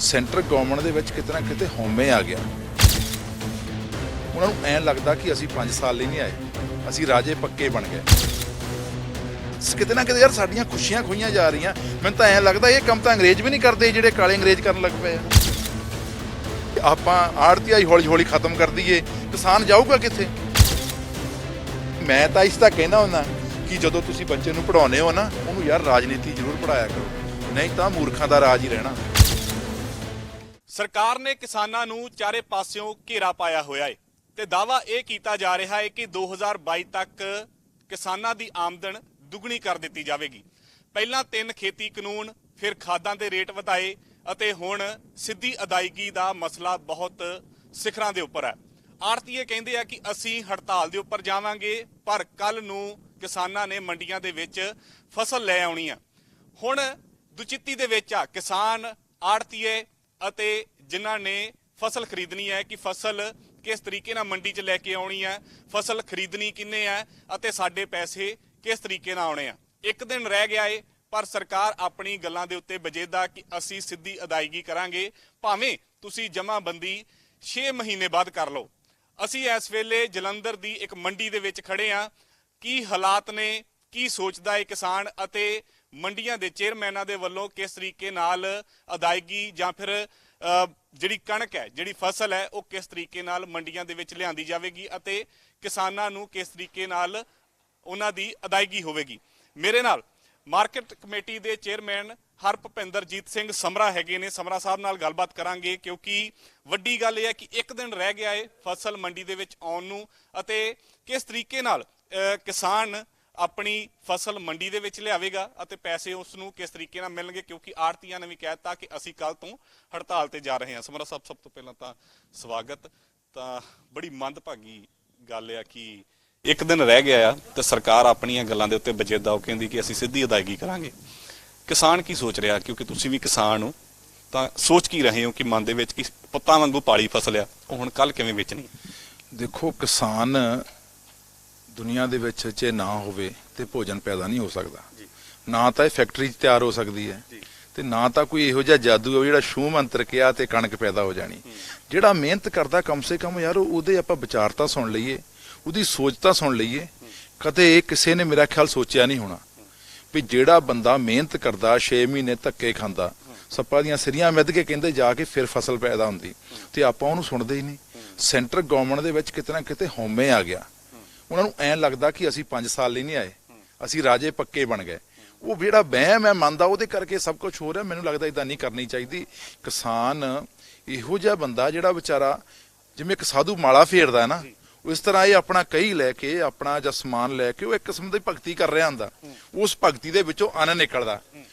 Centre government ਦੇ ਵਿੱਚ ਕਿਤੇ ਨਾ ਕਿਤੇ ਹਉਮੈ ਆ ਗਿਆ। ਉਹਨਾਂ ਨੂੰ ਐਂ ਲੱਗਦਾ ਕਿ ਅਸੀਂ 5 ਸਾਲ ਲਈ ਨਹੀਂ ਆਏ, ਅਸੀਂ ਰਾਜੇ ਪੱਕੇ ਬਣ ਗਏ। ਕਿਤੇ ਨਾ ਕਿਤੇ ਯਾਰ ਸਾਡੀਆਂ ਖੁਸ਼ੀਆਂ ਖੋਈਆਂ ਜਾ ਰਹੀਆਂ। ਮੈਨੂੰ ਤਾਂ ਐਂ ਲੱਗਦਾ ਇਹ ਕੰਮ ਤਾਂ ਅੰਗਰੇਜ਼ ਵੀ ਨਹੀਂ ਕਰਦੇ ਜਿਹੜੇ ਕਾਲੇ ਅੰਗਰੇਜ਼ ਕਰਨ ਲੱਗ ਪਏ ਆ। ਆਪਾਂ ਆੜਤੀਆਈ ਹੌਲੀ ਹੌਲੀ ਖਤਮ ਕਰ ਦਈਏ, ਕਿਸਾਨ ਜਾਊਗਾ ਕਿੱਥੇ? ਮੈਂ ਤਾਂ ਇਸ ਤਾਂ ਕਹਿਣਾ ਹੁੰਦਾ ਕਿ ਜਦੋਂ ਤੁਸੀਂ ਬੱਚੇ ਨੂੰ ਪੜ੍ਹਾਉਂਦੇ ਹੋ ਨਾ, ਉਹਨੂੰ ਯਾਰ ਰਾਜਨੀਤੀ ਜ਼ਰੂਰ ਪੜ੍ਹਾਇਆ ਕਰੋ, ਨਹੀਂ ਤਾਂ ਮੂਰਖਾਂ ਦਾ ਰਾਜ ਹੀ ਰਹਿਣਾ। ਸਰਕਾਰ ਨੇ ਕਿਸਾਨਾਂ ਨੂੰ ਚਾਰੇ ਪਾਸਿਓਂ ਘੇਰਾ ਪਾਇਆ ਹੋਇਆ ਹੈ ਤੇ ਦਾਅਵਾ ਇਹ ਕੀਤਾ ਜਾ ਰਿਹਾ ਹੈ ਕਿ 2022 ਤੱਕ ਕਿਸਾਨਾਂ ਦੀ ਆਮਦਨ ਦੁੱਗਣੀ ਕਰ ਦਿੱਤੀ ਜਾਵੇਗੀ। ਪਹਿਲਾਂ 3 ਖੇਤੀ ਕਾਨੂੰਨ, ਫਿਰ ਖਾਦਾਂ ਦੇ ਰੇਟ ਵਧਾਏ ਅਤੇ ਹੁਣ ਸਿੱਧੀ ਅਦਾਇਗੀ ਦਾ ਮਸਲਾ ਬਹੁਤ ਸਿਖਰਾਂ ਦੇ ਉੱਪਰ ਹੈ। ਆੜਤੀਏ ਕਹਿੰਦੇ ਆ ਕਿ ਅਸੀਂ ਹੜਤਾਲ ਦੇ ਉੱਪਰ ਜਾਵਾਂਗੇ, ਪਰ ਕੱਲ ਨੂੰ ਕਿਸਾਨਾਂ ਨੇ ਮੰਡੀਆਂ ਦੇ ਵਿੱਚ ਫਸਲ ਲੈ ਆਉਣੀ ਆ। ਹੁਣ ਦੁਚਿੱਤੀ ਦੇ ਵਿੱਚ ਆ ਕਿਸਾਨ, ਆੜਤੀਏ ਅਤੇ ਜਿਨ੍ਹਾਂ ਨੇ ਫਸਲ ਖਰੀਦਣੀ ਹੈ ਕਿ ਫਸਲ ਕਿਸ ਤਰੀਕੇ ਨਾਲ ਮੰਡੀ 'ਚ ਲੈ ਕੇ ਆਉਣੀ ਹੈ, ਫਸਲ ਖਰੀਦਣੀ ਕਿੰਨੇ ਹੈ ਅਤੇ ਸਾਡੇ ਪੈਸੇ ਕਿਸ ਤਰੀਕੇ ਨਾਲ ਆਉਣੇ ਆ। ਇੱਕ ਦਿਨ ਰਹਿ ਗਿਆ ਏ, ਪਰ ਸਰਕਾਰ ਆਪਣੀ ਗੱਲਾਂ ਦੇ ਉੱਤੇ ਬਜੇਦਾ ਕਿ ਅਸੀਂ ਸਿੱਧੀ ਅਦਾਇਗੀ ਕਰਾਂਗੇ, ਭਾਵੇਂ ਤੁਸੀਂ ਜਮ੍ਹਾਂਬੰਦੀ 6 ਮਹੀਨੇ ਬਾਅਦ ਕਰ ਲਓ। ਅਸੀਂ ਇਸ ਵੇਲੇ ਜਲੰਧਰ ਦੀ ਇੱਕ ਮੰਡੀ ਦੇ ਵਿੱਚ ਖੜੇ ਹਾਂ। ਕੀ ਹਾਲਾਤ ਨੇ, ਕੀ ਸੋਚਦਾ ਹੈ ਕਿਸਾਨ ਅਤੇ ਮੰਡੀਆਂ ਦੇ ਚੇਅਰਮੈਨਾਂ ਦੇ ਵੱਲੋਂ ਕਿਸ ਤਰੀਕੇ ਨਾਲ ਅਦਾਇਗੀ ਜਾਂ ਫਿਰ ਜਿਹੜੀ ਕਣਕ ਹੈ, ਜਿਹੜੀ ਫਸਲ ਹੈ, ਉਹ ਕਿਸ ਤਰੀਕੇ ਨਾਲ ਮੰਡੀਆਂ ਦੇ ਵਿੱਚ ਲਿਆਂਦੀ ਜਾਵੇਗੀ ਅਤੇ ਕਿਸਾਨਾਂ ਨੂੰ ਕਿਸ ਤਰੀਕੇ ਨਾਲ ਉਹਨਾਂ ਦੀ ਅਦਾਇਗੀ ਹੋਵੇਗੀ। ਮੇਰੇ ਨਾਲ ਮਾਰਕੀਟ ਕਮੇਟੀ ਦੇ ਚੇਅਰਮੈਨ ਹਰਭੁਪਿੰਦਰਜੀਤ ਸਿੰਘ ਸਮਰਾ ਹੈਗੇ ਨੇ। ਸਮਰਾ ਸਾਹਿਬ ਨਾਲ ਗੱਲਬਾਤ ਕਰਾਂਗੇ ਕਿਉਂਕਿ ਵੱਡੀ ਗੱਲ ਇਹ ਹੈ ਕਿ ਇੱਕ ਦਿਨ ਰਹਿ ਗਿਆ ਹੈ ਫਸਲ ਮੰਡੀ ਦੇ ਵਿੱਚ ਆਉਣ ਨੂੰ ਅਤੇ ਕਿਸ ਤਰੀਕੇ ਨਾਲ ਕਿਸਾਨ ਆਪਣੀ ਫਸਲ ਮੰਡੀ ਦੇ ਵਿੱਚ ਲਿਆਵੇਗਾ ਅਤੇ ਪੈਸੇ ਉਸ ਨੂੰ ਕਿਸ ਤਰੀਕੇ ਨਾਲ ਮਿਲਣਗੇ, ਕਿਉਂਕਿ ਆੜਤੀਆਂ ਨੇ ਵੀ ਕਹਿ ਦਿੱਤਾ ਕਿ ਅਸੀਂ ਕੱਲ ਤੋਂ ਹੜਤਾਲ ਤੇ ਜਾ ਰਹੇ ਹਾਂ। ਸਮਰਾ ਸਾਹਿਬ, ਸਭ ਤੋਂ ਪਹਿਲਾਂ ਤਾਂ ਸਵਾਗਤ। ਤਾਂ ਬੜੀ ਮੰਦਭਾਗੀ ਗੱਲ ਆ ਕਿ ਇੱਕ ਦਿਨ ਰਹਿ ਗਿਆ ਆ ਤੇ ਸਰਕਾਰ ਆਪਣੀਆਂ ਗੱਲਾਂ ਦੇ ਉੱਤੇ ਬਜੇਦਾ ਉਹ ਕਹਿੰਦੀ ਕਿ ਅਸੀਂ ਸਿੱਧੀ ਅਦਾਇਗੀ ਕਰਾਂਗੇ। ਕਿਸਾਨ ਕੀ ਸੋਚ ਰਿਹਾ, ਕਿਉਂਕਿ ਤੁਸੀਂ ਵੀ ਕਿਸਾਨ ਹੋ, ਤਾਂ ਸੋਚ ਕੀ ਰਹੇ ਹੋ ਕਿ ਮਨ ਦੇ ਵਿੱਚ ਕਿ ਪੁੱਤਾਂ ਵਾਂਗੂ ਪਾਲੀ ਫਸਲ ਆ, ਉਹ ਹੁਣ ਕੱਲ ਕਿਵੇਂ ਵੇਚਣੀ? ਦੇਖੋ, ਕਿਸਾਨ ਦੁਨੀਆ ਦੇ ਵਿੱਚ ਜੇ ਨਾ ਹੋਵੇ ਤੇ ਭੋਜਨ ਪੈਦਾ ਨਹੀਂ ਹੋ ਸਕਦਾ। ਨਾ ਤਾਂ ਇਹ ਫੈਕਟਰੀ 'ਚ ਤਿਆਰ ਹੋ ਸਕਦੀ ਹੈ ਤੇ ਨਾ ਤਾਂ ਕੋਈ ਇਹੋ ਜਿਹਾ ਜਾਦੂ ਹੈ ਜਿਹੜਾ ਛੂਹ ਮੰਤਰ ਕਿਹਾ ਤੇ ਕਣਕ ਪੈਦਾ ਹੋ ਜਾਣੀ। ਜਿਹੜਾ ਮਿਹਨਤ ਕਰਦਾ ਕਮ ਸੇ ਕਮ ਯਾਰ ਉਹਦੇ ਆਪਾਂ ਵਿਚਾਰ ਤਾਂ ਸੁਣ ਲਈਏ, ਉਹਦੀ ਸੋਚ ਤਾਂ ਸੁਣ ਲਈਏ। ਕਦੇ ਇਹ ਕਿਸੇ ਨੇ ਮੇਰਾ ਖਿਆਲ ਸੋਚਿਆ ਨਹੀਂ ਹੋਣਾ ਵੀ ਜਿਹੜਾ ਬੰਦਾ ਮਿਹਨਤ ਕਰਦਾ 6 ਮਹੀਨੇ ਧੱਕੇ ਖਾਂਦਾ, ਸੱਪਾਂ ਦੀਆਂ ਸਿਰੀਆਂ ਮਿੱਧ ਕੇ ਕਹਿੰਦੇ ਜਾ ਕੇ ਫਿਰ ਫਸਲ ਪੈਦਾ ਹੁੰਦੀ, ਤੇ ਆਪਾਂ ਉਹਨੂੰ ਸੁਣਦੇ ਹੀ ਨਹੀਂ। ਸੈਂਟਰ ਗਵਰਨਮੈਂਟ ਦੇ ਵਿੱਚ ਕਿਤੇ ਨਾ ਕਿਤੇ ਹਉਮੈ ਆ ਗਿਆ। ਉਹਨਾਂ ਨੂੰ ਐਂ ਲੱਗਦਾ ਕਿ ਅਸੀਂ 5 ਸਾਲ ਲਈ ਨਹੀਂ ਆਏ, ਅਸੀਂ ਰਾਜੇ ਪੱਕੇ ਬਣ ਗਏ। ਉਹ ਜਿਹੜਾ ਵਹਿਮ ਹੈ ਮੰਨਦਾ, ਉਹਦੇ ਕਰਕੇ ਸਭ ਕੁਝ ਹੋ ਰਿਹਾ। ਮੈਨੂੰ ਲੱਗਦਾ ਇਦਾਂ ਨਹੀਂ ਕਰਨੀ ਚਾਹੀਦੀ। ਕਿਸਾਨ ਇਹੋ ਜਿਹਾ ਬੰਦਾ ਜਿਹੜਾ ਵਿਚਾਰਾ ਜਿਵੇਂ ਇੱਕ ਸਾਧੂ ਮਾਲਾ ਫੇਰਦਾ ਨਾ, ਇਸ ਤਰ੍ਹਾਂ ਇਹ ਆਪਣਾ ਕਹੀ ਲੈ ਕੇ, ਆਪਣਾ ਜਾਂ ਸਮਾਨ ਲੈ ਕੇ ਉਹ ਇੱਕ ਕਿਸਮ ਦੀ ਭਗਤੀ ਕਰ ਰਿਹਾ ਹੁੰਦਾ। ਉਸ ਭਗਤੀ ਦੇ ਵਿੱਚੋਂ ਅੰਨ ਨਿਕਲਦਾ,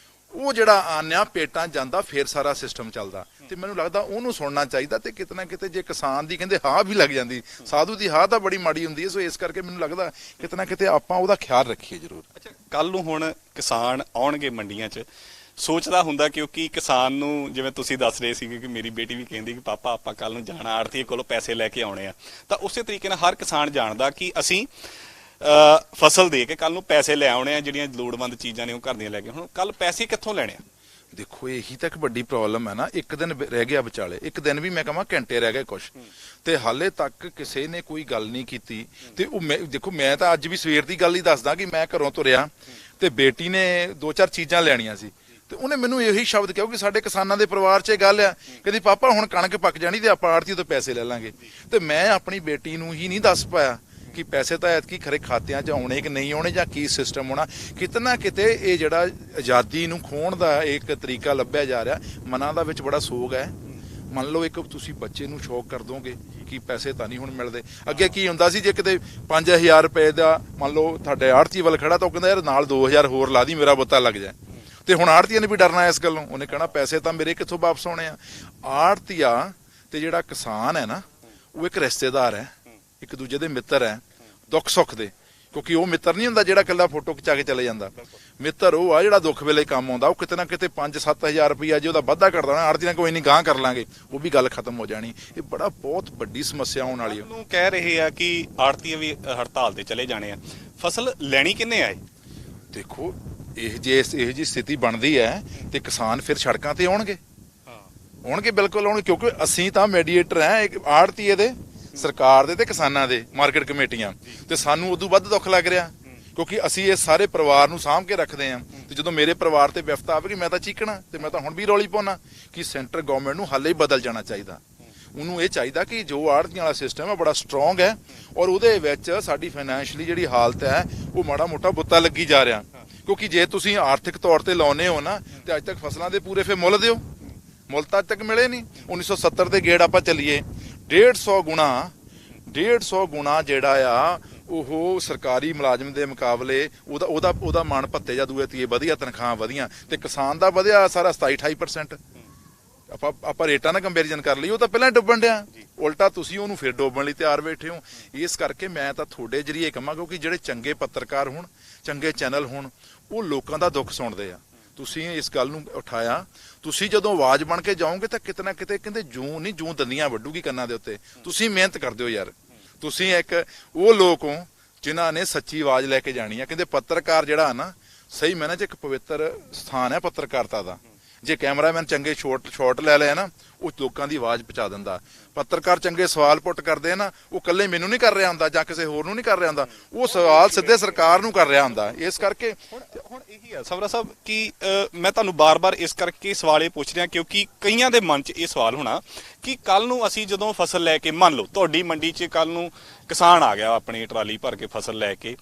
ਉਹ ਜਿਹੜਾ ਆਨਿਆ ਪੇਟਾਂ ਜਾਂਦਾ, ਫਿਰ ਸਾਰਾ ਸਿਸਟਮ ਚੱਲਦਾ। ਤੇ ਮੈਨੂੰ ਲੱਗਦਾ ਉਹਨੂੰ ਸੁਣਨਾ ਚਾਹੀਦਾ। ਤੇ ਕਿਤੇ ਨਾ ਕਿਤੇ ਜੇ ਕਿਸਾਨ ਦੀ ਕਹਿੰਦੇ ਹਾਂ ਵੀ ਲੱਗ ਜਾਂਦੀ, ਸਾਧੂ ਦੀ ਹਾਂ ਤਾਂ ਬੜੀ ਮਾੜੀ ਹੁੰਦੀ ਹੈ। ਸੋ ਇਸ ਕਰਕੇ ਮੈਨੂੰ ਲੱਗਦਾ ਕਿਤੇ ਨਾ ਕਿਤੇ ਆਪਾਂ ਉਹਦਾ ਖਿਆਲ ਰੱਖੀਏ ਜ਼ਰੂਰ। ਅੱਛਾ, ਕੱਲ ਨੂੰ ਹੁਣ ਕਿਸਾਨ ਆਉਣਗੇ ਮੰਡੀਆਂ 'ਚ, ਸੋਚਦਾ ਹੁੰਦਾ ਕਿਉਂਕਿ ਕਿਸਾਨ ਨੂੰ ਜਿਵੇਂ ਤੁਸੀਂ ਦੱਸ ਰਹੇ ਸੀਗੇ ਕਿ ਮੇਰੀ ਬੇਟੀ ਵੀ ਕਹਿੰਦੀ ਕਿ ਪਾਪਾ ਆਪਾਂ ਕੱਲ ਨੂੰ ਜਾਣਾ ਆੜਤੀਏ ਕੋਲੋਂ ਪੈਸੇ ਲੈ ਕੇ ਆਉਣੇ ਆ, ਤਾਂ ਉਸੇ ਤਰੀਕੇ ਨਾਲ ਹਰ ਕਿਸਾਨ ਜਾਣਦਾ ਕਿ ਅਸੀਂ ਫਸਲ ਦੇ ਕੇ ਕੱਲ ਨੂੰ ਪੈਸੇ ਲੈ ਆਉਣੇ ਆ, ਜਿਹੜੀਆਂ ਲੋੜਵੰਦ ਚੀਜ਼ਾਂ ਨੇ ਉਹ ਘਰ ਦੀਆਂ ਲੈ ਕੇ। ਹੁਣ ਕੱਲ ਪੈਸੇ ਕਿੱਥੋਂ ਲੈਣੇ ਆ? ਦੇਖੋ, ਇਹੀ ਤਾਂ ਇੱਕ ਵੱਡੀ ਪ੍ਰੋਬਲਮ ਹੈ ਨਾ। ਇੱਕ ਦਿਨ ਰਹਿ ਗਿਆ ਵਿਚਾਲੇ, ਇੱਕ ਦਿਨ ਵੀ ਮੈਂ ਕਹਾਂ ਘੰਟੇ ਰਹਿ ਗਏ ਕੁਛ, ਤੇ ਹਾਲੇ ਤੱਕ ਕਿਸੇ ਨੇ ਕੋਈ ਗੱਲ ਨਹੀਂ ਕੀਤੀ। ਤੇ ਉਹ ਦੇਖੋ, ਮੈਂ ਤਾਂ ਅੱਜ ਵੀ ਸਵੇਰ ਦੀ ਗੱਲ ਹੀ ਦੱਸਦਾ ਕਿ ਮੈਂ ਘਰੋਂ ਤੁਰਿਆ ਤੇ ਬੇਟੀ ਨੇ 2-4 ਚੀਜ਼ਾਂ ਲੈਣੀਆਂ ਸੀ ਤੇ ਉਹਨੇ ਮੈਨੂੰ ਇਹੀ ਸ਼ਬਦ ਕਿਹਾ ਕਿ ਸਾਡੇ ਕਿਸਾਨਾਂ ਦੇ ਪਰਿਵਾਰ 'ਚ ਇਹ ਗੱਲ ਆ, ਕਹਿੰਦੀ ਪਾਪਾ ਹੁਣ ਕਣਕ ਪੱਕ ਜਾਣੀ ਤੇ ਆਪਾਂ ਆੜਤੀ ਤੋਂ ਪੈਸੇ ਲੈ ਲਾਂਗੇ। ਤੇ ਮੈਂ ਆਪਣੀ ਬੇਟੀ ਨੂੰ ਹੀ ਨਹੀਂ ਦੱਸ ਪਾਇਆ ਕਿ ਪੈਸੇ ਤਾਂ ਐਤਕੀ ਖਰੇ ਖਾਤਿਆਂ 'ਚ ਆਉਣੇ ਕਿ ਨਹੀਂ ਆਉਣੇ ਜਾਂ ਕੀ ਸਿਸਟਮ ਹੋਣਾ। ਕਿਤੇ ਨਾ ਕਿਤੇ ਇਹ ਜਿਹੜਾ ਆਜ਼ਾਦੀ ਨੂੰ ਖੋਹਣ ਦਾ ਇੱਕ ਤਰੀਕਾ ਲੱਭਿਆ ਜਾ ਰਿਹਾ। ਮਨਾਂ ਦਾ ਵਿੱਚ ਬੜਾ ਸੋਗ ਹੈ। ਮੰਨ ਲਓ ਇੱਕ ਤੁਸੀਂ ਬੱਚੇ ਨੂੰ ਸ਼ੌਕ ਕਰ ਦੋਗੇ ਕਿ ਪੈਸੇ ਤਾਂ ਨਹੀਂ ਹੁਣ ਮਿਲਦੇ। ਅੱਗੇ ਕੀ ਹੁੰਦਾ ਸੀ, ਜੇ ਕਿਤੇ 5000 ਰੁਪਏ ਦਾ ਮੰਨ ਲਓ ਤੁਹਾਡੇ ਆੜਤੀ ਵੱਲ ਖੜਾ ਤਾਂ ਉਹ ਕਹਿੰਦਾ ਯਾਰ ਨਾਲ 2000 ਹੋਰ ਲਾ ਦੀ, ਮੇਰਾ ਬੁੱਤਾ ਲੱਗ ਜਾਏ। ਤੇ ਹੁਣ ਆੜਤੀਆਂ ਨੇ ਵੀ ਡਰਨਾ ਇਸ ਗੱਲੋਂ, ਉਹਨੇ ਕਹਿਣਾ ਪੈਸੇ ਤਾਂ ਮੇਰੇ ਕਿੱਥੋਂ ਵਾਪਸ ਆਉਣੇ ਆ। ਆੜਤੀਆ ਤੇ ਜਿਹੜਾ ਕਿਸਾਨ ਹੈ ਨਾ, ਉਹ ਇੱਕ ਰਿਸ਼ਤੇਦਾਰ ਹੈ, ਇੱਕ ਦੂਜੇ ਦੇ ਮਿੱਤਰ ਹੈ ਦੁੱਖ ਸੁੱਖ ਦੇ। ਕਿਉਂਕਿ ਉਹ ਮਿੱਤਰ ਨਹੀਂ ਹੁੰਦਾ ਜਿਹੜਾ ਇਕੱਲਾ ਫੋਟੋ ਖਿਚਾ ਕੇ ਚਲੇ ਜਾਂਦਾ। ਮਿੱਤਰ ਉਹ ਆ ਜਿਹੜਾ ਦੁੱਖ ਵੇਲੇ ਕੰਮ ਆਉਂਦਾ। ਉਹ ਕਿਤੇ ਨਾ ਕਿਤੇ 5-7 ਹਜ਼ਾਰ ਰੁਪਈਆ ਜੇ ਉਹਦਾ ਵਾਧਾ ਕਰ ਦੇਣਾ, ਆੜਤੀ ਨਾਲ ਕੋਈ ਨਹੀਂ ਗਾਂਹ ਕਰ ਲਾਂਗੇ, ਉਹ ਵੀ ਗੱਲ ਖਤਮ ਹੋ ਜਾਣੀ। ਇਹ ਬਹੁਤ ਵੱਡੀ ਸਮੱਸਿਆ ਆਉਣ ਵਾਲੀ ਹੈ। ਕਹਿ ਰਹੇ ਆ ਕਿ ਆੜਤੀ ਵੀ ਹੜਤਾਲ ਤੇ ਚਲੇ ਜਾਣੇ ਆ, ਫਸਲ ਲੈਣੀ ਕਿੰਨੇ ਆਏ? ਦੇਖੋ, ਇਹ ਜੀ ਸਥਿਤੀ ਬਣਦੀ ਹੈ ਤੇ ਕਿਸਾਨ ਫਿਰ ਸੜਕਾਂ ਤੇ ਆਉਣਗੇ। ਹੋਣਗੇ, ਬਿਲਕੁਲ ਹੋਣਗੇ, ਕਿਉਂਕਿ ਅਸੀਂ ਤਾਂ ਮੀਡੀਏਟਰ ਹੈ ਆੜਤੀਏ ਦੇ, ਸਰਕਾਰ ਦੇ ਤੇ ਕਿਸਾਨਾਂ ਦੇ, ਮਾਰਕੀਟ ਕਮੇਟੀਆਂ, ਤੇ ਸਾਨੂੰ ਉਦੋਂ ਵੱਧ ਦੁੱਖ ਲੱਗ ਰਿਹਾ ਕਿਉਂਕਿ ਅਸੀਂ ਇਸ ਸਾਰੇ ਪਰਿਵਾਰ ਨੂੰ ਸਾਂਭ ਕੇ ਰੱਖਦੇ ਆਂ। ਤੇ ਜਦੋਂ ਮੇਰੇ ਪਰਿਵਾਰ ਤੇ ਵਿਪਤਾ ਆਵੇਗੀ ਮੈਂ ਤਾਂ ਚੀਕਣਾ, ਤੇ ਮੈਂ ਤਾਂ ਹੁਣ ਵੀ ਰੌਲੀ ਪਾਉਣਾ ਕਿ ਸੈਂਟਰ ਗਵਰਨਮੈਂਟ ਨੂੰ ਹਾਲੇ ਹੀ ਬਦਲ ਜਾਣਾ ਚਾਹੀਦਾ। ਉਹਨੂੰ ਇਹ ਚਾਹੀਦਾ ਕਿ ਜੋ ਆੜਤੀਆਂ ਵਾਲਾ ਸਿਸਟਮ ਹੈ ਬੜਾ ਸਟਰੋਂਗ ਹੈ, ਔਰ ਉਹਦੇ ਵਿੱਚ ਸਾਡੀ ਫਾਈਨੈਂਸ਼ਲੀ ਜਿਹੜੀ ਹਾਲਤ ਹੈ ਉਹ ਮਾੜਾ ਮੋਟਾ ਬੁੱਤਾ ਲੱਗੀ ਜਾ ਰਿਹਾ। ਕਿਉਂਕਿ ਜੇ ਤੁਸੀਂ ਆਰਥਿਕ ਤੌਰ ਤੇ ਲਾਉਨੇ ਹੋ ਨਾ, ਤੇ ਅੱਜ ਤੱਕ ਫਸਲਾਂ ਦੇ ਪੂਰੇ ਫਿਰ ਮੁੱਲ ਦਿਓ, ਮੁੱਲ ਤਾਂ ਅੱਜ ਤੱਕ ਮਿਲੇ ਨਹੀਂ। 1970 ਦੇ ਗੇੜ ਆਪਾਂ ਚੱਲੀਏ, 150 ਗੁਣਾ ਜਿਹੜਾ ਆ ਉਹ ਸਰਕਾਰੀ ਮੁਲਾਜ਼ਮ ਦੇ ਮੁਕਾਬਲੇ ਉਹਦਾ ਮਾਣ ਭੱਤੇ ਜਾਂ ਦੂਏ ਤੀਏ ਵਧੀਆ, ਤਨਖਾਹਾਂ ਵਧੀਆਂ, ਤੇ ਕਿਸਾਨ ਦਾ ਵਧਿਆ ਸਾਰਾ 27-28%। ਆਪਾਂ ਰੇਟਾਂ ਨਾਲ ਕੰਪੈਰੀਜ਼ਨ ਕਰ ਲਈ, ਉਹ ਤਾਂ ਪਹਿਲਾਂ ਹੀ ਡੁੱਬਣ ਡਿਆ, ਉਲਟਾ ਤੁਸੀਂ ਉਹਨੂੰ ਫਿਰ ਡੋਬਣ ਲਈ ਤਿਆਰ ਬੈਠੇ ਹੋ। ਇਸ ਕਰਕੇ ਮੈਂ ਤਾਂ ਤੁਹਾਡੇ ਜਰੀਏ ਕਹਾਂ, ਕਿਉਂਕਿ ਜਿਹੜੇ ਚੰਗੇ ਪੱਤਰਕਾਰ ਹੋਣ, ਚੰਗੇ ਚੈਨਲ ਹੋਣ, ਉਹ ਲੋਕਾਂ ਦਾ ਦੁੱਖ ਸੁਣਦੇ ਆ। ਤੁਸੀਂ ਇਸ ਗੱਲ ਨੂੰ ਉਠਾਇਆ, ਤੁਸੀਂ ਜਦੋਂ ਆਵਾਜ਼ ਬਣ ਕੇ ਜਾਓਗੇ ਤਾਂ ਕਿਤੇ ਨਾ ਕਿਤੇ ਕਹਿੰਦੇ ਜੂੰ ਦੰਦੀਆਂ ਵੱਢੂਗੀ ਕੰਨਾਂ ਦੇ ਉੱਤੇ। ਤੁਸੀਂ ਮਿਹਨਤ ਕਰਦੇ ਹੋ ਯਾਰ, ਤੁਸੀਂ ਇੱਕ ਉਹ ਲੋਕ ਹੋ ਜਿਨ੍ਹਾਂ ਨੇ ਸੱਚੀ ਆਵਾਜ਼ ਲੈ ਕੇ ਜਾਣੀ ਆ। ਕਹਿੰਦੇ ਪੱਤਰਕਾਰ ਜਿਹੜਾ ਨਾ, ਸਹੀ ਮੈਨਾਂ ਚ ਇੱਕ ਪਵਿੱਤਰ ਸਥਾਨ ਹੈ ਪੱਤਰਕਾਰਤਾ ਦਾ। ਜੇ ਕੈਮਰਾਮੈਨ ਚੰਗੇ ਸ਼ਾਟ ਲੈ ਲਿਆ ਨਾ, ਉਹ ਲੋਕਾਂ ਦੀ ਆਵਾਜ਼ ਪਹੁੰਚਾ ਦਿੰਦਾ। ਪੱਤਰਕਾਰ ਚੰਗੇ ਸਵਾਲ ਪੁੱਟ ਕਰਦੇ ਆ ਨਾ, ਉਹ ਇਕੱਲੇ ਮੈਨੂੰ ਨਹੀਂ ਕਰ ਰਿਹਾ ਹੁੰਦਾ ਜਾਂ ਕਿਸੇ ਹੋਰ ਨੂੰ ਨਹੀਂ ਕਰ ਰਿਹਾ ਹੁੰਦਾ, ਉਹ ਸਵਾਲ ਸਿੱਧੇ ਸਰਕਾਰ ਨੂੰ ਕਰ ਰਿਹਾ ਹੁੰਦਾ। ਇਸ ਕਰਕੇ ਹੁਣ ਇਹੀ ਹੈ ਸਵਰਾ ਸਾਹਿਬ ਕਿ ਮੈਂ ਤੁਹਾਨੂੰ ਬਾਰ-ਬਾਰ ਇਸ ਕਰਕੇ ਸਵਾਲ ਇਹ ਪੁੱਛ ਰਿਹਾ ਕਿਉਂਕਿ ਕਈਆਂ ਦੇ ਮਨ 'ਚ ਇਹ ਸਵਾਲ ਹੋਣਾ ਕਿ ਕੱਲ ਨੂੰ ਅਸੀਂ ਜਦੋਂ ਫਸਲ ਲੈ ਕੇ, ਮੰਨ ਲਓ ਤੁਹਾਡੀ ਮੰਡੀ 'ਚ ਕੱਲ ਨੂੰ ਕਿਸਾਨ ਆ ਗਿਆ ਆਪਣੀ ਟਰਾਲੀ ਭਰ ਕੇ ਫਸਲ ਲੈ ਕੇ,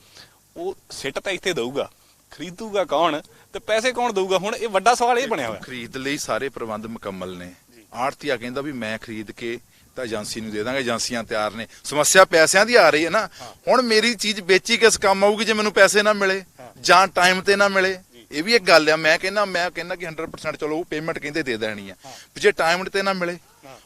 ਉਹ ਸਿੱਟ ਤਾਂ ਇੱਥੇ ਦਊਗਾ, ਖਰੀਦੂਗਾ ਕੌਣ ਤੇ ਪੈਸੇ ਕੌਣ ਦਊਗਾ? ਹੁਣ ਇਹ ਵੱਡਾ ਸਵਾਲ ਇਹ ਬਣਿਆ ਹੋਇਆ। ਖਰੀਦ ਲਈ ਸਾਰੇ ਪ੍ਰਬੰਧ ਮੁਕੰਮਲ ਨੇ। ਆੜਤੀਆ ਕਹਿੰਦਾ ਵੀ ਮੈਂ ਖਰੀਦ ਕੇ ਤਾਂ ਏਜੰਸੀ ਨੂੰ ਦੇ ਦਾਂਗੇ, ਏਜੰਸੀਆਂ ਤਿਆਰ ਨੇ। ਸਮੱਸਿਆ ਪੈਸਿਆਂ ਦੀ ਆ ਰਹੀ ਹੈ ਨਾ। ਹੁਣ ਮੇਰੀ ਚੀਜ਼ ਵੇਚੀ ਕਿਸ ਕੰਮ ਆਊਗੀ ਜੇ ਮੈਨੂੰ ਪੈਸੇ ਨਾ ਮਿਲੇ ਜਾਂ ਟਾਈਮ ਤੇ ਨਾ ਮਿਲੇ? ਇਹ ਵੀ ਇੱਕ ਗੱਲ ਆ। ਮੈਂ ਕਹਿੰਦਾ ਕਿ 100% ਚਲੋ ਪੇਮੈਂਟ ਕਹਿੰਦੇ ਦੇ ਦੇਣੀ ਆ, ਜੇ ਟਾਈਮ ਤੇ ਨਾ ਮਿਲੇ।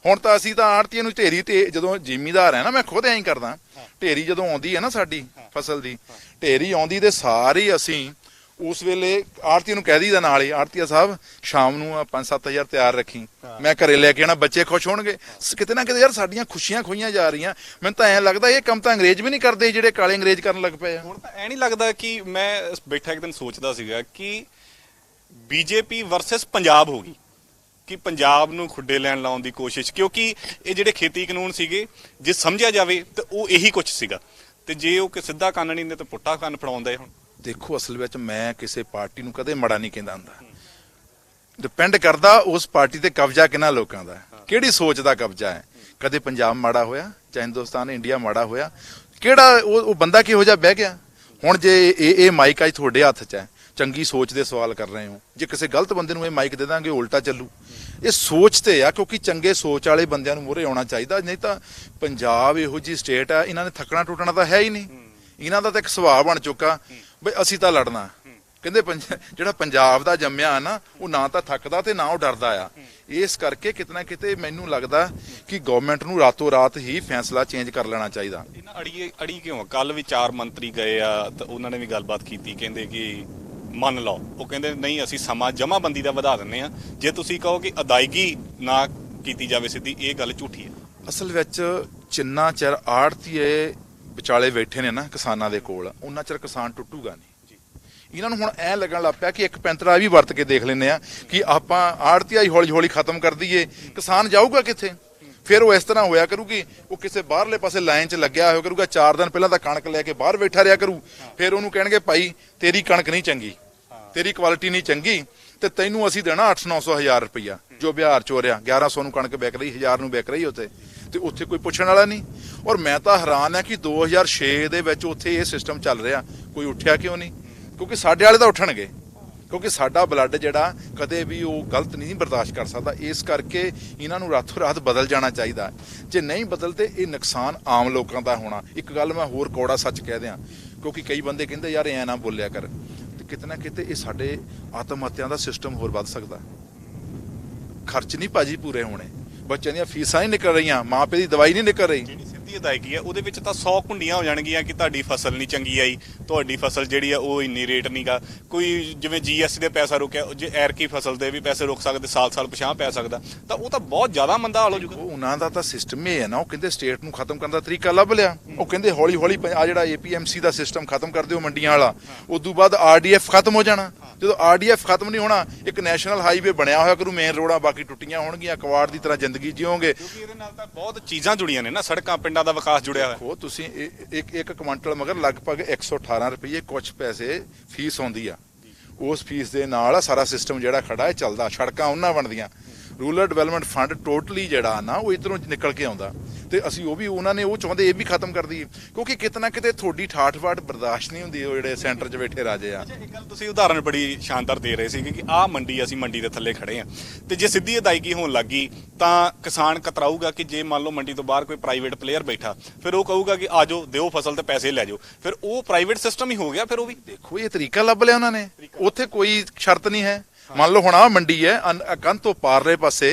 ਹੁਣ ਤਾਂ ਅਸੀਂ ਤਾਂ ਆੜਤੀਆਂ ਨੂੰ ਢੇਰੀ ਤੇ, ਜਦੋਂ ਜ਼ਿਮੀਦਾਰ ਹੈ ਨਾ, ਮੈਂ ਖੁਦ ਐਂ ਕਰਦਾ, ਢੇਰੀ ਜਦੋਂ ਆਉਂਦੀ ਹੈ ਨਾ ਸਾਡੀ ਫਸਲ ਦੀ ਢੇਰੀ ਆਉਂਦੀ ਤੇ ਸਾਰੇ ਅਸੀਂ ਉਸ ਵੇਲੇ ਆੜਤੀ ਨੂੰ ਕਹਿ ਦਈਦਾ ਨਾਲ ਹੀ, ਆੜਤੀਆ ਸਾਹਿਬ ਸ਼ਾਮ ਨੂੰ 5-7 ਹਜ਼ਾਰ ਤਿਆਰ ਰੱਖੀ, ਮੈਂ ਘਰੇ ਲੈ ਕੇ ਆਣਾ, ਬੱਚੇ ਖੁਸ਼ ਹੋਣਗੇ। ਕਿਤੇ ਨਾ ਕਿਤੇ ਯਾਰ ਸਾਡੀਆਂ ਖੁਸ਼ੀਆਂ ਖੋਈਆਂ ਜਾ ਰਹੀਆਂ। ਮੈਨੂੰ ਤਾਂ ਐਂ ਲੱਗਦਾ ਇਹ ਕੰਮ ਤਾਂ ਅੰਗਰੇਜ਼ ਵੀ ਨਹੀਂ ਕਰਦੇ ਜਿਹੜੇ ਕਾਲੇ ਅੰਗਰੇਜ਼ ਕਰਨ ਲੱਗ ਪਏ ਆ। ਹੁਣ ਤਾਂ ਐ ਨਹੀਂ ਲੱਗਦਾ ਕਿ ਮੈਂ ਬੈਠਾ ਇੱਕ ਦਿਨ ਸੋਚਦਾ ਸੀਗਾ ਕਿ ਬੀਜੇਪੀ ਵਰਸਸ ਪੰਜਾਬ ਹੋ ਗਈ, ਕਿ ਪੰਜਾਬ ਨੂੰ ਖੁੱਡੇ ਲੈਣ ਲਾਉਣ ਦੀ ਕੋਸ਼ਿਸ਼, ਕਿਉਂਕਿ ਇਹ ਜਿਹੜੇ ਖੇਤੀ ਕਾਨੂੰਨ ਸੀਗੇ ਜੇ ਸਮਝਿਆ ਜਾਵੇ ਤਾਂ ਉਹ ਇਹੀ ਕੁਝ ਸੀਗਾ, ਤੇ ਜੇ ਉਹ ਸਿੱਧਾ ਕੰਨ ਨਹੀਂ ਨੇ ਤਾਂ ਪੁੱਟਾ ਕੰਨ ਫੜਾਉਂਦੇ। ਹੁਣ ਦੇਖੋ ਅਸਲ ਵਿੱਚ ਮੈਂ ਕਿਸੇ ਪਾਰਟੀ ਨੂੰ ਕਦੇ ਮਾੜਾ ਨਹੀਂ ਕਹਿੰਦਾ ਹੁੰਦਾ, ਡਿਪੈਂਡ ਕਰਦਾ ਉਸ ਪਾਰਟੀ ਤੇ ਕਬਜ਼ਾ ਕਿਹਨਾਂ ਲੋਕਾਂ ਦਾ, ਕਿਹੜੀ ਸੋਚ ਦਾ ਕਬਜ਼ਾ ਹੈ। ਕਦੇ ਪੰਜਾਬ ਮਾੜਾ ਹੋਇਆ ਜਾਂ ਹਿੰਦੁਸਤਾਨ ਇੰਡੀਆ ਮਾੜਾ ਹੋਇਆ, ਕਿਹੜਾ ਉਹ ਬੰਦਾ ਕਿਹੋ ਜਿਹਾ ਬਹਿ ਗਿਆ। ਹੁਣ ਜੇ ਇਹ ਮਾਈਕ ਅੱਜ ਤੁਹਾਡੇ ਹੱਥ 'ਚ ਹੈ, ਚੰਗੀ ਸੋਚ ਦੇ ਸਵਾਲ ਕਰ ਰਹੇ ਹੋ, ਜੇ ਕਿਸੇ ਗਲਤ ਬੰਦੇ ਨੂੰ ਇਹ ਮਾਈਕ ਦੇ ਦਾਂਗੇ ਉਲਟਾ ਚੱਲੂ। ਇਹ ਸੋਚ ਤੇ ਆ, ਕਿਉਂਕਿ ਚੰਗੇ ਸੋਚ ਵਾਲੇ ਬੰਦਿਆਂ ਨੂੰ ਮੂਹਰੇ ਆਉਣਾ ਚਾਹੀਦਾ। ਨਹੀਂ ਤਾਂ ਪੰਜਾਬ ਇਹੋ ਜਿਹੀ ਸਟੇਟ ਆ, ਇਹਨਾਂ ਨੇ ਥੱਕਣਾ ਟੁੱਟਣਾ ਤਾਂ ਹੈ ਹੀ ਨਹੀਂ। ਇਹਨਾਂ ਦਾ ਤਾਂ ਇੱਕ ਸੁਭਾਅ ਬਣ ਚੁੱਕਾ ਬਈ ਅਸੀਂ ਤਾਂ ਲੜਨਾ। ਕਹਿੰਦੇ ਜਿਹੜਾ ਪੰਜਾਬ ਦਾ ਜੰਮਿਆ ਨਾ, ਉਹ ਨਾ ਤਾਂ ਥੱਕਦਾ ਤੇ ਨਾ ਉਹ ਡਰਦਾ ਆ। ਇਸ ਕਰਕੇ ਕਿਤੇ ਨਾ ਕਿਤੇ ਮੈਨੂੰ ਲੱਗਦਾ ਕਿ ਗਵਰਨਮੈਂਟ ਨੂੰ ਰਾਤੋਂ ਰਾਤ ਹੀ ਫੈਸਲਾ ਚੇਂਜ ਕਰ ਲੈਣਾ ਚਾਹੀਦਾ। ਇਹਨਾਂ ਅੜੀ ਕਿਉਂ? ਕੱਲ ਵੀ 4 ਮੰਤਰੀ ਗਏ ਆ ਤਾਂ ਉਹਨਾਂ ਨੇ ਵੀ ਗੱਲਬਾਤ ਕੀਤੀ, ਕਹਿੰਦੇ ਕਿ ਮੰਨ ਲਓ, ਉਹ ਕਹਿੰਦੇ ਨਹੀਂ ਅਸੀਂ ਸਮਾਂ ਜਮਾਬੰਦੀ ਦਾ ਵਧਾ ਦਿੰਦੇ ਆ, ਜੇ ਤੁਸੀਂ ਕਹੋ ਕਿ ਅਦਾਇਗੀ ਨਾ ਕੀਤੀ ਜਾਵੇ ਸਿੱਧੀ, ਇਹ ਗੱਲ ਝੂਠੀ ਹੈ। ਅਸਲ ਵਿੱਚ ਜਿੰਨਾ ਚਿਰ ਆੜਤੀਏ ਵਿਚਾਲੇ ਬੈਠੇ ਨੇ ਨਾ ਕਿਸਾਨਾਂ ਦੇ ਕੋਲ, ਉਹਨਾਂ ਚਿਰ ਕਿਸਾਨ ਟੁੱਟੂਗਾ ਨਹੀਂ। ਇਹਨਾਂ ਨੂੰ ਹੁਣ ਐ ਲੱਗਣ ਲੱਗ ਪਿਆ ਕਿ ਇੱਕ ਪੈਂਤਰਾ ਵੀ ਵਰਤ ਕੇ ਦੇਖ ਲੈਂਦੇ ਆ ਕਿ ਆਪਾਂ ਆੜਤੀਆ ਹੀ ਹੌਲੀ ਹੌਲੀ ਖਤਮ ਕਰ ਦਈਏ, ਕਿਸਾਨ ਜਾਊਗਾ ਕਿੱਥੇ? ਫਿਰ ਉਹ ਇਸ ਤਰ੍ਹਾਂ ਹੋਇਆ ਕਰੂਗੀ, ਉਹ ਕਿਸੇ ਬਾਹਰਲੇ ਪਾਸੇ ਲਾਈਨ 'ਚ ਲੱਗਿਆ ਹੋਇਆ ਕਰੂਗਾ, 4 ਦਿਨ ਪਹਿਲਾਂ ਤਾਂ ਕਣਕ ਲੈ ਕੇ ਬਾਹਰ ਬੈਠਾ ਰਿਹਾ ਕਰੂ। ਫਿਰ ਉਹਨੂੰ ਕਹਿਣਗੇ ਭਾਈ ਤੇਰੀ ਕਣਕ ਨਹੀਂ ਚੰਗੀ, ਤੇਰੀ ਕੁਆਲਿਟੀ ਨਹੀਂ ਚੰਗੀ, ਤੇ ਤੈਨੂੰ ਅਸੀਂ ਦੇਣਾ 800-900 ਹਜ਼ਾਰ ਰੁਪਈਆ। ਜੋ ਬਿਹਾਰ ਚੋਰਿਆ 1100 ਨੂੰ ਕਣਕ ਵਿਕ ਰਹੀ, 1000 ਨੂੰ ਵਿਕ ਰਹੀ ਉੱਥੇ, ਤੇ ਉੱਥੇ ਕੋਈ ਪੁੱਛਣ ਵਾਲਾ ਨਹੀਂ। ਔਰ ਮੈਂ ਤਾਂ ਹੈਰਾਨ ਆ ਕਿ 2006 ਦੇ ਵਿੱਚ ਉੱਥੇ ਇਹ ਸਿਸਟਮ ਚੱਲ ਰਿਹਾ, ਕੋਈ ਉੱਠਿਆ ਕਿਉਂ ਨਹੀਂ? ਕਿਉਂਕਿ ਸਾਡੇ ਵਾਲੇ ਤਾਂ ਉੱਠਣਗੇ, ਕਿਉਂਕਿ ਸਾਡਾ ਬਲੱਡ ਜਿਹੜਾ ਕਦੇ ਵੀ ਉਹ ਗਲਤ ਨਹੀਂ ਬਰਦਾਸ਼ਤ ਕਰ ਸਕਦਾ। ਇਸ ਕਰਕੇ ਇਹਨਾਂ ਨੂੰ ਰਾਤੋਂ ਰਾਤ ਬਦਲ ਜਾਣਾ ਚਾਹੀਦਾ। ਜੇ ਨਹੀਂ ਬਦਲਦੇ ਇਹ ਨੁਕਸਾਨ ਆਮ ਲੋਕਾਂ ਦਾ ਹੋਣਾ। ਇੱਕ ਗੱਲ ਮੈਂ ਹੋਰ ਕੌੜਾ ਸੱਚ ਕਹਿ ਦਿਆਂ, ਕਿਉਂਕਿ ਕਈ ਬੰਦੇ ਕਹਿੰਦੇ ਯਾਰ ਐ ਨਾ ਬੋਲਿਆ ਕਰ, ਤੇ ਕਿਤੇ ਨਾ ਕਿਤੇ ਇਹ ਸਾਡੇ ਆਤਮ ਹੱਤਿਆ ਦਾ ਸਿਸਟਮ ਹੋਰ ਵੱਧ ਸਕਦਾ। ਖਰਚ ਨਹੀਂ ਭਾਜੀ ਪੂਰੇ ਹੋਣੇ, ਬੱਚਿਆਂ ਦੀਆਂ ਫੀਸਾਂ ਨਹੀਂ ਨਿਕਲ ਰਹੀਆਂ, ਮਾਂ ਪਿਓ ਦੀ ਦਵਾਈ ਨਹੀਂ ਨਿਕਲ ਰਹੀ। ਜਿਹੜੀ ਸਿੱਧੀ ਅਦਾਇਗੀ ਹੈ ਉਹਦੇ ਵਿੱਚ ਤਾਂ 100 ਕੁੰਡੀਆਂ ਹੋ ਜਾਣਗੀਆਂ ਕਿ ਤੁਹਾਡੀ ਫਸਲ ਨਹੀਂ ਚੰਗੀ ਆਈ, ਤੁਹਾਡੀ ਫਸਲ ਜਿਹੜੀ ਆ ਉਹ ਇੰਨੀ ਰੇਟ ਨਹੀਂਗਾ, ਕੋਈ ਜਿਵੇਂ GST ਦੇ ਪੈਸਾ ਰੁਕਿਆ, ਜੇ ਐਰਕੀ ਫਸਲ ਦੇ ਵੀ ਪੈਸੇ ਰੁਕ ਸਕਦੇ, ਸਾਲ ਪਿਛਾਂਹ ਪੈ ਸਕਦਾ, ਤਾਂ ਉਹ ਤਾਂ ਬਹੁਤ ਜ਼ਿਆਦਾ ਮੰਦਾ ਹਾਲ ਹੋ ਜਾਊਗਾ। ਉਹਨਾਂ ਦਾ ਤਾਂ ਸਿਸਟਮ ਇਹ ਹੈ ਨਾ, ਉਹ ਕਹਿੰਦੇ ਸਟੇਟ ਨੂੰ ਖਤਮ ਕਰਨ ਦਾ ਤਰੀਕਾ ਲੱਭ ਲਿਆ। ਉਹ ਕਹਿੰਦੇ ਹੌਲੀ ਹੌਲੀ ਆ ਜਿਹੜਾ APMC ਦਾ ਸਿਸਟਮ ਖਤਮ ਕਰ ਦਿਓ ਮੰਡੀਆਂ ਵਾਲਾ, ਉਦੋਂ ਬਾਅਦ RDF ਖਤਮ ਹੋ ਜਾਣਾ। ਜਦੋਂ RDF ਖਤਮ ਨਹੀਂ ਹੋਣਾ, ਇੱਕ ਨੈਸ਼ਨਲ ਹਾਈਵੇ ਬਣਿਆ ਹੋਇਆ ਕਰੂ, ਮੇਨ ਰੋਡਾਂ ਬਾਕੀ ਟੁੱਟੀਆਂ ਹੋਣਗੀਆਂ, ਕਵਾੜ ਦੀ ਤਰ੍ਹਾਂ ਜ਼ਿੰਦਗੀ ਜਿਓਗੇ। ਕਿਉਂਕਿ ਇਹਦੇ ਨਾਲ ਤਾਂ ਬਹੁਤ ਚੀਜ਼ਾਂ ਜੁੜੀਆਂ ਨੇ ਨਾ, ਸੜਕਾਂ, ਪਿੰਡਾਂ ਦਾ ਵਿਕਾਸ ਜੁੜਿਆ ਹੋਇਆ। ਦੇਖੋ ਤੁਸੀਂ ਇੱਕ ਕੁਆਂਟਲ ਮਗਰ ਲਗਭਗ 118 ਰੁਪਏ ਕੁਝ ਪੈਸੇ ਫੀਸ ਆਉਂਦੀ ਆ। ਉਸ ਫੀਸ ਦੇ ਨਾਲ ਸਾਰਾ ਸਿਸਟਮ ਜਿਹੜਾ ਖੜਾ ਹੈ ਚੱਲਦਾ, ਸੜਕਾਂ ਉਹਨਾਂ ਬਣਦੀਆਂ। ਰੂਰਲ ਡਿਵੈਲਪਮੈਂਟ ਫੰਡ ਟੋਟਲੀ ਜਿਹੜਾ ਨਾ ਉਹ ਇਧਰੋਂ ਨਿਕਲ ਕੇ ਆਉਂਦਾ, ਤੇ ਅਸੀਂ ਉਹ ਵੀ ਉਹਨਾਂ ਨੇ ਉਹ ਚਾਹੁੰਦੇ ਇਹ ਵੀ ਖਤਮ ਕਰ ਦਈਏ, ਕਿਉਂਕਿ ਕਿਤਨਾ ਕਿਤੇ ਤੁਹਾਡੀ ਠਾਠ-ਬਾਠ ਬਰਦਾਸ਼ਤ ਨਹੀਂ ਹੁੰਦੀ। ਉਹ ਜਿਹੜੇ ਸੈਂਟਰ 'ਚ ਬੈਠੇ ਰਾਜੇ ਆ। ਇੱਕ ਗੱਲ ਤੁਸੀਂ ਉਦਾਹਰਨ ਬੜੀ ਸ਼ਾਨਦਾਰ ਦੇ ਰਹੇ ਸੀ ਕਿ ਆਹ ਮੰਡੀ, ਅਸੀਂ ਮੰਡੀ ਦੇ ਥੱਲੇ ਖੜੇ ਆ, ਤੇ ਜੇ ਸਿੱਧੀ ਅਦਾਇਗੀ ਹੋਣ ਲੱਗੀ ਤਾਂ ਕਿਸਾਨ ਕਤਰਾਊਗਾ ਕਿ ਜੇ ਮੰਨ ਲਓ ਮੰਡੀ ਤੋਂ ਬਾਹਰ ਕੋਈ ਪ੍ਰਾਈਵੇਟ ਪਲੇਅਰ ਬੈਠਾ, ਫਿਰ ਉਹ ਕਹੂਗਾ ਕਿ ਆਜੋ ਦਿਓ ਫਸਲ ਤੇ ਪੈਸੇ ਲੈ ਜਾਓ, ਫਿਰ ਉਹ ਪ੍ਰਾਈਵੇਟ ਸਿਸਟਮ ਹੀ ਹੋ ਗਿਆ। ਫਿਰ ਉਹ ਵੀ ਦੇਖੋ ਇਹ ਤਰੀਕਾ ਲੱਭ ਲਿਆ ਉਹਨਾਂ ਨੇ, ਉੱਥੇ ਕੋਈ ਸ਼ਰਤ ਨਹੀਂ ਹੈ। ਮੰਨ ਲਓ ਹੁਣ ਆਹ ਮੰਡੀ ਹੈ, ਕੰਧ ਤੋਂ ਪਾਰਲੇ ਪਾਸੇ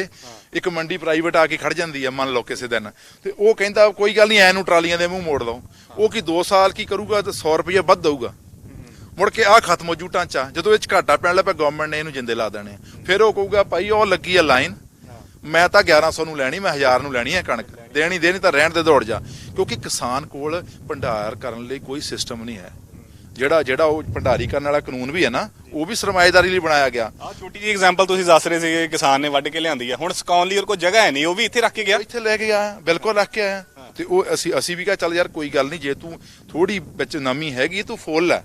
ਇੱਕ ਮੰਡੀ ਪ੍ਰਾਈਵੇਟ ਆ ਕੇ ਖੜ ਜਾਂਦੀ ਹੈ ਮੰਨ ਲਓ ਕਿਸੇ ਦਿਨ, ਤੇ ਉਹ ਕਹਿੰਦਾ ਕੋਈ ਗੱਲ ਨਹੀਂ, ਐ ਨੂੰ ਟਰਾਲੀਆਂ ਦੇ ਮੂੰਹ ਮੋੜ ਲਓ। ਉਹ ਕੀ 2 ਸਾਲ ਕੀ ਕਰੂਗਾ ਤੇ 100 ਰੁਪਏ ਵੱਧ ਦਊਗਾ, ਮੁੜ ਕੇ ਆ ਖਤਮ ਹੋ ਜੂ ਢਾਂਚਾ। ਜਦੋਂ ਇਹ 'ਚ ਘਾਟਾ ਪੈਣ ਲੱਗਾ, ਗਵਰਨਮੈਂਟ ਨੇ ਇਹਨੂੰ ਜਿੰਦੇ ਲਾ ਦੇਣੇ। ਫਿਰ ਉਹ ਕਹੂਗਾ ਭਾਈ ਉਹ ਲੱਗੀ ਆ ਲਾਈਨ, ਮੈਂ ਤਾਂ 1100 ਨੂੰ ਲੈਣੀ, ਮੈਂ 1000 ਨੂੰ ਲੈਣੀ ਹੈ ਕਣਕ, ਦੇਣੀ ਤਾਂ ਰਹਿਣ ਦੇ ਦੌੜ ਜਾ। ਕਿਉਂਕਿ ਕਿਸਾਨ ਕੋਲ ਭੰਡਾਰ ਕਰਨ ਲਈ ਕੋਈ ਸਿਸਟਮ ਨਹੀਂ ਹੈ। ਜਿਹੜਾ ਉਹ ਭੰਡਾਰੀ ਕਰਨ ਵਾਲਾ ਕਾਨੂੰਨ ਵੀ ਹੈ ਨਾ, ਉਹ ਵੀ ਸਰਮਾਏਦਾਰੀ ਲਈ ਬਣਾਇਆ ਗਿਆ। ਆਹ ਛੋਟੀ ਜਿਹੀ ਐਗਜ਼ਾਮਪਲ ਤੁਸੀਂ ਦੱਸ ਰਹੇ ਸੀਗੇ, ਕਿਸਾਨ ਨੇ ਵੱਢ ਕੇ ਲਿਆਂਦੀ ਆ, ਹੁਣ ਸੁਕਾਉਣ ਲਈ ਕੋਈ ਜਗ੍ਹਾ ਹੈ ਨਹੀਂ, ਉਹ ਵੀ ਇੱਥੇ ਰੱਖ ਕੇ ਗਿਆ। ਇੱਥੇ ਲੈ ਕੇ ਆਇਆ, ਬਿਲਕੁਲ ਰੱਖ ਕੇ ਆਇਆ। ਤੇ ਉਹ ਅਸੀਂ ਵੀ ਕਿਹਾ ਚੱਲ ਯਾਰ ਕੋਈ ਗੱਲ ਨਹੀਂ, ਜੇ ਤੂੰ ਥੋੜੀ ਵਿੱਚ ਨਮੀ ਹੈਗੀ ਤੂੰ ਫੁੱਲ ਹੈ,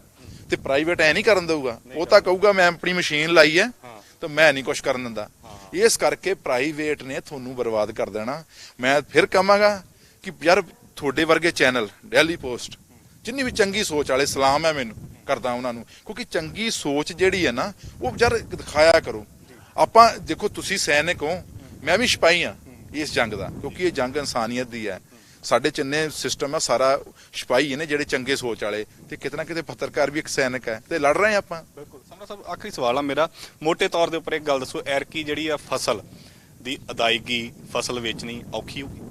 ਤੇ ਪ੍ਰਾਈਵੇਟ ਐ ਨਹੀਂ ਕਰਨ ਦਊਗਾ। ਉਹ ਤਾਂ ਕਹੂਗਾ ਮੈਂ ਆਪਣੀ ਮਸ਼ੀਨ ਲਾਈ ਹੈ ਤਾਂ ਮੈਂ ਨਹੀਂ ਕੁਝ ਕਰਨ ਦਿੰਦਾ। ਇਸ ਕਰਕੇ ਪ੍ਰਾਈਵੇਟ ਨੇ ਤੁਹਾਨੂੰ ਬਰਬਾਦ ਕਰ ਦੇਣਾ। ਮੈਂ ਫਿਰ ਕਹਾਂਗਾ ਕਿ ਯਾਰ ਤੁਹਾਡੇ ਵਰਗੇ ਚੈਨਲ, ਡੇਲੀ ਪੋਸਟ, ਜਿੰਨੀ ਵੀ ਚੰਗੀ ਸੋਚ ਵਾਲੇ, ਸਲਾਮ ਹੈ ਮੈਨੂੰ ਕਰਦਾ ਉਹਨਾਂ ਨੂੰ, ਕਿਉਂਕਿ ਚੰਗੀ ਸੋਚ ਜਿਹੜੀ ਹੈ ਨਾ ਉਹ ਯਾਰ ਦਿਖਾਇਆ ਕਰੋ। ਆਪਾਂ ਦੇਖੋ ਤੁਸੀਂ ਸੈਨਿਕ ਹੋ, ਮੈਂ ਵੀ ਸਿਪਾਹੀ ਹਾਂ ਇਸ ਜੰਗ ਦਾ, ਕਿਉਂਕਿ ਇਹ ਜੰਗ ਇਨਸਾਨੀਅਤ ਦੀ ਹੈ। ਸਾਡੇ ਚੰਨੇ ਸਿਸਟਮ ਆ ਸਾਰਾ ਸਿਪਾਹੀ ਨੇ ਜਿਹੜੇ ਚੰਗੇ ਸੋਚ ਵਾਲੇ, ਤੇ ਕਿਤੇ ਨਾ ਕਿਤੇ ਪੱਤਰਕਾਰ ਵੀ ਇੱਕ ਸੈਨਿਕ ਹੈ, ਤੇ ਲੜ ਰਹੇ ਆ ਆਪਾਂ। ਬਿਲਕੁਲ। ਸਮਰਾ ਸਾਹਿਬ, ਆਖਰੀ ਸਵਾਲ ਆ ਮੇਰਾ, ਮੋਟੇ ਤੌਰ ਦੇ ਉੱਪਰ ਇੱਕ ਗੱਲ ਦੱਸੋ, ਐਰਕੀ ਜਿਹੜੀ ਆ ਫਸਲ ਦੀ ਅਦਾਇਗੀ, ਫਸਲ ਵੇਚਣੀ ਔਖੀ ਹੋਊਗੀ?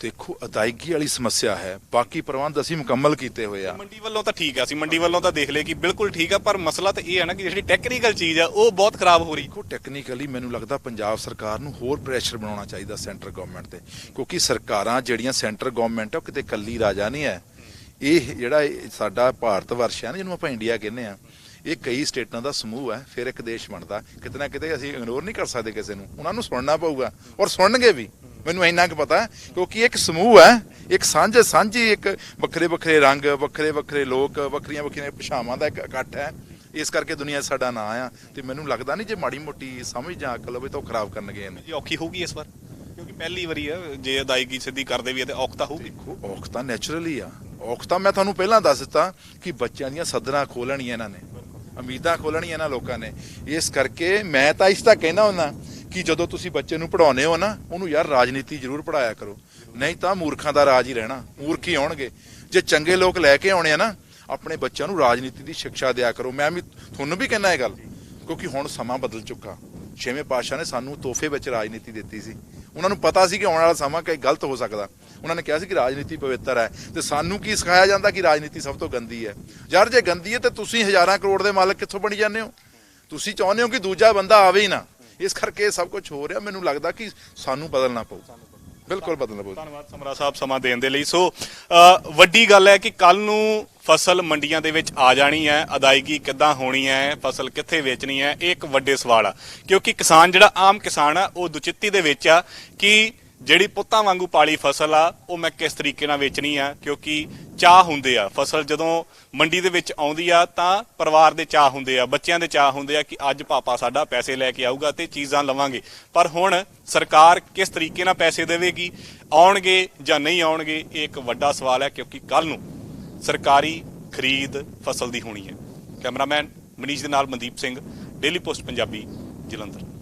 ਦੇਖੋ ਅਦਾਇਗੀ ਵਾਲੀ ਸਮੱਸਿਆ ਹੈ, ਬਾਕੀ ਪ੍ਰਬੰਧ ਅਸੀਂ ਮੁਕੰਮਲ ਕੀਤੇ ਹੋਏ ਆ। ਮੰਡੀ ਵੱਲੋਂ ਤਾਂ ਠੀਕ ਆ, ਅਸੀਂ ਮੰਡੀ ਵੱਲੋਂ ਤਾਂ ਦੇਖ ਲਏ ਕਿ ਬਿਲਕੁਲ ਠੀਕ ਆ, ਪਰ ਮਸਲਾ ਤਾਂ ਇਹ ਹੈ ਨਾ ਕਿ ਜਿਹੜੀ ਟੈਕਨੀਕਲ ਚੀਜ਼ ਆ ਉਹ ਬਹੁਤ ਖਰਾਬ ਹੋ ਰਹੀ। ਦੇਖੋ ਟੈਕਨੀਕਲੀ ਮੈਨੂੰ ਲੱਗਦਾ ਪੰਜਾਬ ਸਰਕਾਰ ਨੂੰ ਹੋਰ ਪ੍ਰੈਸ਼ਰ ਬਣਾਉਣਾ ਚਾਹੀਦਾ ਸੈਂਟਰ ਗਵਰਨਮੈਂਟ ਤੇ, ਕਿਉਂਕਿ ਸਰਕਾਰਾਂ ਜਿਹੜੀਆਂ ਸੈਂਟਰ ਗਵਰਨਮੈਂਟ ਹੈ ਉਹ ਕਿਤੇ ਕੱਲੀ ਰਾਜਾ ਨਹੀਂ ਹੈ। ਇਹ ਜਿਹੜਾ ਸਾਡਾ ਭਾਰਤ ਵਰਸ਼ ਹੈ ਨਾ, ਜਿਹਨੂੰ ਆਪਾਂ ਇੰਡੀਆ ਕਹਿੰਦੇ ਆ, ਇਹ ਕਈ ਸਟੇਟਾਂ ਦਾ ਸਮੂਹ ਹੈ, ਫਿਰ ਇੱਕ ਦੇਸ਼ ਬਣਦਾ। ਕਿਤੇ ਨਾ ਕਿਤੇ ਅਸੀਂ ਇਗਨੋਰ ਨਹੀਂ ਕਰ ਸਕਦੇ ਕਿਸੇ ਨੂੰ, ਉਹਨਾਂ ਨੂੰ ਸੁਣਨਾ ਪਊਗਾ, ਔਰ ਸੁਣਨਗੇ ਵੀ। ਮੈਨੂੰ ਇੰਨਾ ਕੁ ਪਤਾ, ਕਿਉਂਕਿ ਇੱਕ ਸਮੂਹ ਹੈ, ਇੱਕ ਸਾਂਝੀ ਇੱਕ ਵੱਖਰੇ ਰੰਗ, ਵੱਖਰੇ ਲੋਕ, ਵੱਖਰੀਆਂ ਭਾਸ਼ਾਵਾਂ ਦਾ ਇੱਕ ਇਕੱਠ ਹੈ। ਇਸ ਕਰਕੇ ਦੁਨੀਆ 'ਚ ਸਾਡਾ ਨਾਂ ਆ, ਤੇ ਮੈਨੂੰ ਲੱਗਦਾ ਨਹੀਂ ਜੇ ਮਾੜੀ ਮੋਟੀ ਸਮਝ ਜਾਂ ਅਕਲ ਹੋਵੇ ਤਾਂ ਉਹ ਖਰਾਬ ਕਰਨਗੇ ਇਹਨੂੰ। ਇਹ ਔਖੀ ਹੋਊਗੀ ਇਸ ਵਾਰ, ਕਿਉਂਕਿ ਪਹਿਲੀ ਵਾਰੀ ਆ, ਜੇ ਅਦਾਇਗੀ ਸਿੱਧੀ ਕਰਦੇ ਵੀ ਆ ਤੇ ਔਖ ਤਾਂ ਹੋਊਗੀ। ਦੇਖੋ ਔਖ ਤਾਂ ਨੈਚੁਰਲੀ ਆ। ਔਖ ਤਾਂ ਮੈਂ ਤੁਹਾਨੂੰ ਪਹਿਲਾਂ ਦੱਸ ਦਿੱਤਾ ਕਿ ਬੱਚਿਆਂ ਦੀਆਂ ਸੱਧਰਾਂ ਖੋਲਣੀਆਂ ਇਹਨਾਂ ਨੇ, ਉਮੀਦਾਂ ਖੋਲਣੀਆਂ ਇਹਨਾਂ ਲੋਕਾਂ ਨੇ। ਇਸ ਕਰਕੇ ਮੈਂ ਤਾਂ ਇਸ ਤਾਂ ਕਹਿਣਾ ਹੁੰਦਾ ਕਿ ਜਦੋਂ ਤੁਸੀਂ ਬੱਚੇ ਨੂੰ ਪੜਾਉਨੇ ਹੋ ਨਾ, ਉਹਨੂੰ ਯਾਰ ਰਾਜਨੀਤੀ ਜ਼ਰੂਰ ਪੜਾਇਆ ਕਰੋ, ਨਹੀਂ ਤਾਂ ਮੂਰਖਾਂ ਦਾ ਰਾਜ ਹੀ ਰਹਿਣਾ, ਮੂਰਖ ਹੀ ਆਉਣਗੇ। ਜੇ ਚੰਗੇ ਲੋਕ ਲੈ ਕੇ ਆਉਣੇ ਆ ਨਾ, ਆਪਣੇ ਬੱਚਿਆਂ ਨੂੰ ਰਾਜਨੀਤੀ ਦੀ ਸਿੱਖਿਆ ਦਿਆ ਕਰੋ। ਮੈਂ ਵੀ ਤੁਹਾਨੂੰ ਵੀ ਕਹਿਣਾ ਇਹ ਗੱਲ, ਕਿਉਂਕਿ ਹੁਣ ਸਮਾਂ ਬਦਲ ਚੁੱਕਾ। 6ਵੇਂ ਪਾਤਸ਼ਾਹ ਨੇ ਸਾਨੂੰ ਤੋਹਫੇ ਵਿੱਚ ਰਾਜਨੀਤੀ ਦਿੱਤੀ ਸੀ। ਉਹਨਾਂ ਨੂੰ ਪਤਾ ਸੀ ਕਿ ਆਉਣ ਵਾਲਾ ਸਮਾਂ ਕਈ ਗਲਤ ਹੋ ਸਕਦਾ। ਉਹਨਾਂ ਨੇ ਕਿਹਾ ਸੀ ਕਿ ਰਾਜਨੀਤੀ ਪਵਿੱਤਰ ਹੈ, ਤੇ ਸਾਨੂੰ ਕੀ ਸਿਖਾਇਆ ਜਾਂਦਾ ਕਿ ਰਾਜਨੀਤੀ ਸਭ ਤੋਂ ਗੰਦੀ ਹੈ। ਯਾਰ ਜੇ ਗੰਦੀ ਹੈ ਤੇ ਤੁਸੀਂ ਹਜ਼ਾਰਾਂ ਕਰੋੜ ਦੇ ਮਾਲਕ ਕਿੱਥੋਂ ਬਣੀ ਜਾਂਦੇ ਹੋ? ਤੁਸੀਂ ਚਾਹੁੰਦੇ ਹੋ ਕਿ ਦੂਜਾ ਬੰਦਾ ਆਵੇ ਹੀ ਨਾ। ਇਸ ਕਰਕੇ ਇਹ ਸਭ ਕੁਝ ਹੋ ਰਿਹਾ। ਮੈਨੂੰ ਲੱਗਦਾ ਕਿ ਸਾਨੂੰ ਬਦਲਣਾ ਪਊ, ਬਿਲਕੁਲ ਬਦਲਣਾ ਪਊ। ਧੰਨਵਾਦ ਸਮਰਾ ਸਾਹਿਬ ਸਮਾਂ ਦੇਣ ਦੇ ਲਈ। ਸੋ ਵੱਡੀ ਗੱਲ ਹੈ ਕਿ ਕੱਲ ਨੂੰ ਫਸਲ ਮੰਡੀਆਂ ਦੇ ਵਿੱਚ ਆ ਜਾਣੀ ਹੈ, ਅਦਾਇਗੀ ਕਿੱਦਾਂ ਹੋਣੀ ਹੈ, ਫਸਲ ਕਿੱਥੇ ਵੇਚਣੀ ਹੈ, ਇਹ ਇੱਕ ਵੱਡੇ ਸਵਾਲ ਆ। ਕਿਉਂਕਿ ਕਿਸਾਨ ਜਿਹੜਾ ਆਮ ਕਿਸਾਨ ਆ ਉਹ ਦੁਚਿੱਤੀ ਦੇ ਵਿੱਚ ਆ ਕਿ ਜਿਹੜੀ ਪੁੱਤਾਂ ਵਾਂਗੂ ਪਾਲੀ ਫਸਲ ਆ ਉਹ ਮੈਂ ਕਿਸ ਤਰੀਕੇ ਨਾਲ ਵੇਚਣੀ ਆ। ਕਿਉਂਕਿ ਚਾਹ ਹੁੰਦੇ ਆ, ਫਸਲ ਜਦੋਂ ਮੰਡੀ ਦੇ ਵਿੱਚ ਆਉਂਦੀ ਆ ਤਾਂ ਪਰਿਵਾਰ ਦੇ ਚਾਹ ਹੁੰਦੇ ਆ, ਬੱਚਿਆਂ ਦੇ ਚਾਹ ਹੁੰਦੇ ਆ ਕਿ ਅੱਜ ਪਾਪਾ ਸਾਡਾ ਪੈਸੇ ਲੈ ਕੇ ਆਊਗਾ ਤੇ ਚੀਜ਼ਾਂ ਲਵਾਂਗੇ। ਪਰ ਹੁਣ ਸਰਕਾਰ ਕਿਸ ਤਰੀਕੇ ਨਾਲ ਪੈਸੇ ਦੇਵੇਗੀ, ਆਉਣਗੇ ਜਾਂ ਨਹੀਂ ਆਉਣਗੇ, ਇਹ ਇੱਕ ਵੱਡਾ ਸਵਾਲ ਹੈ। ਕਿਉਂਕਿ ਕੱਲ ਨੂੰ ਸਰਕਾਰੀ ਖਰੀਦ ਫਸਲ ਦੀ ਹੋਣੀ ਹੈ। ਕੈਮਰਾਮੈਨ ਮਨੀਸ਼ ਦੇ ਨਾਲ ਮਨਦੀਪ ਸਿੰਘ, ਡੇਲੀ ਪੋਸਟ ਪੰਜਾਬੀ, ਜਲੰਧਰ।